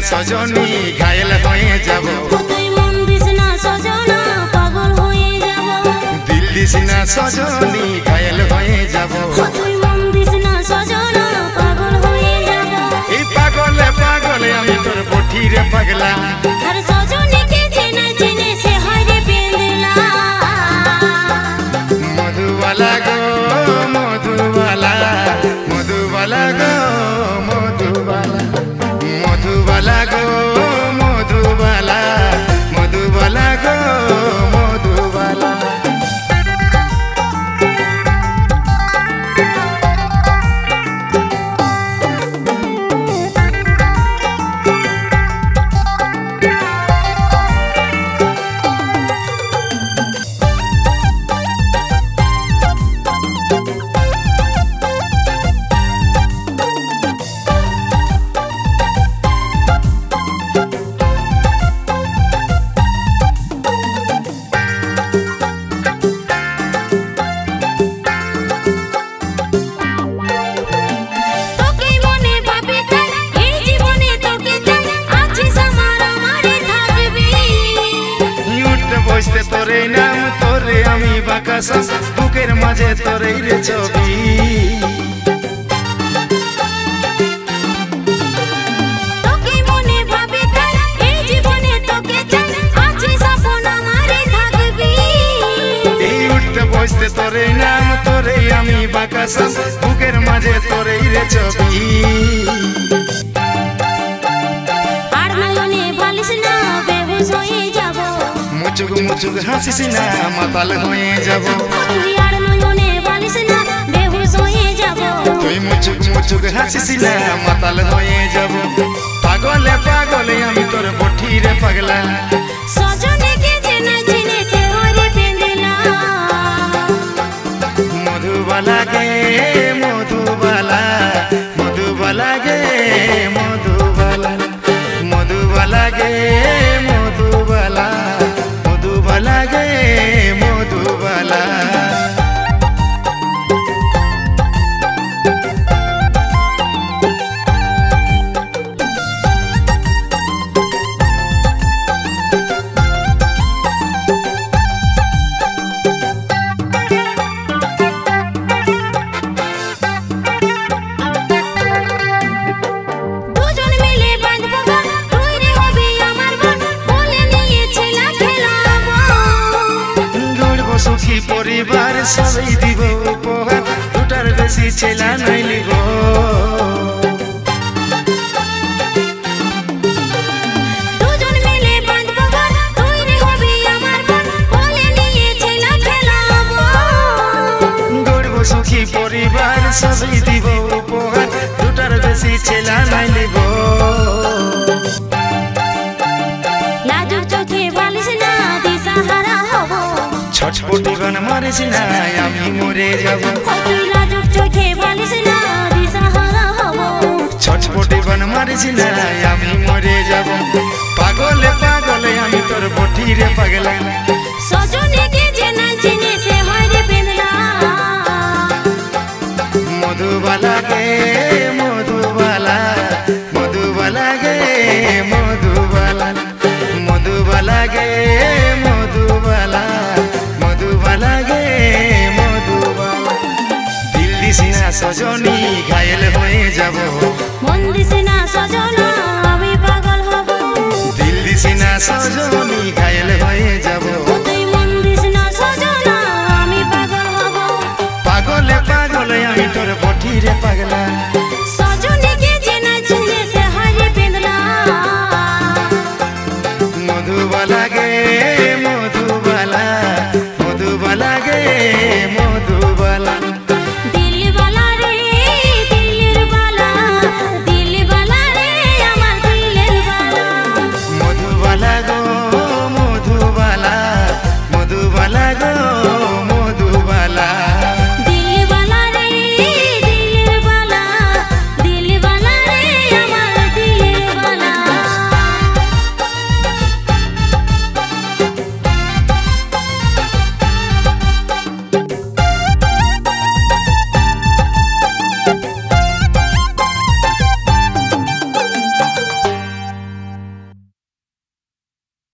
সজনী ঘায়েল হয়ে যাব তুই মন দিস না সজনা পাগল হয়ে যাব দিল দিস না সজনী ঘায়েল হয়ে যাব তুই মন দিস না সজনা পাগল হয়ে যাব এই পাগলে পাগলে আমি তোর বঠিরে পাগলা আর সজনীকে চেনে চেনে সে হরে পেন্দলা মধুবালা গো মধুবালা মধুবালা গো মধুবালা মধুবালা গো মধুবালা মধুবালা গো মধুবালা বসতে তোরে নাম তোরে আমি বাকাসা বুকের মাঝে তোরে রে ছবি তোকে মনে ভাবে তাই এই জীবনে তোকে চাই আছে স্বপ্ন আমারে থাকবি এই উঠতে বসতে তোরে নাম তোরে আমি বাকাসা বুকের মাঝে তোরে রে ছবি আর নয়নে বালিশ না বেহুশ হয়ে যাব মুচুক মুচুক হাসিস না মাতাল হয়ে যাব তুই আর নয়নে বালিশ না বেহুশ হয়ে যাব তুই মুচুক মুচুক হাসিস না মাতাল হয়ে যাব পাগলে পাগলে আমি তোর বঠিরে পাগলা সজনীকে চেনে চেনে সে হরে পেন্দলা মধুবালা গে মধুবালা মধুবালা গে মধুবালা মধুবালা গে মধুবালা মধুবালা গে মধুবালা দুজন মিলে বাঁধবো গান তুই রে হবি আমার বোন বলে নিয়েছিলাম খেলাবো গড়ব সুখী পরিবার সবাই দিব উপহার দুটার বেশি ছেলা নাই লিব দুজন মিলে বাঁধবো গান তুই রে হবি আমার বোন বলে নিয়েছিলাম খেলাবো গড়ব সুখী পরিবার সবাই দিব উপহার দুটার বেশি ছেলা নাই লিব লাজুক চোখে বালিশ না দিশাহারা হব ছটপটি গান মারিস না আমি মরে যাব তুই লাজুক চোখে বালিশ না দিশাহারা হব ছটপটি গান মারিস না আমি মরে যাব পাগলে পাগলে আমি তোর বঠিরে পাগলা সজনীকে চেনে চেনে সে হরে পেন্দলা মধুবালা গে মধুবালা মধুবালা গে মধুবালা মধুবালা গে মধুবালা মধুবালা গে মধুবালা দিল দিস না সজনী ঘায়েল হয়ে যাব মন দিস না সজনা আমি পাগল হব দিল দিস না সজনী ঘায়েল হয়ে যাব তুই মন দিস না সজনা আমি পাগল হব পাগলে পাগলে আমি তোর বঠিরে পাগলা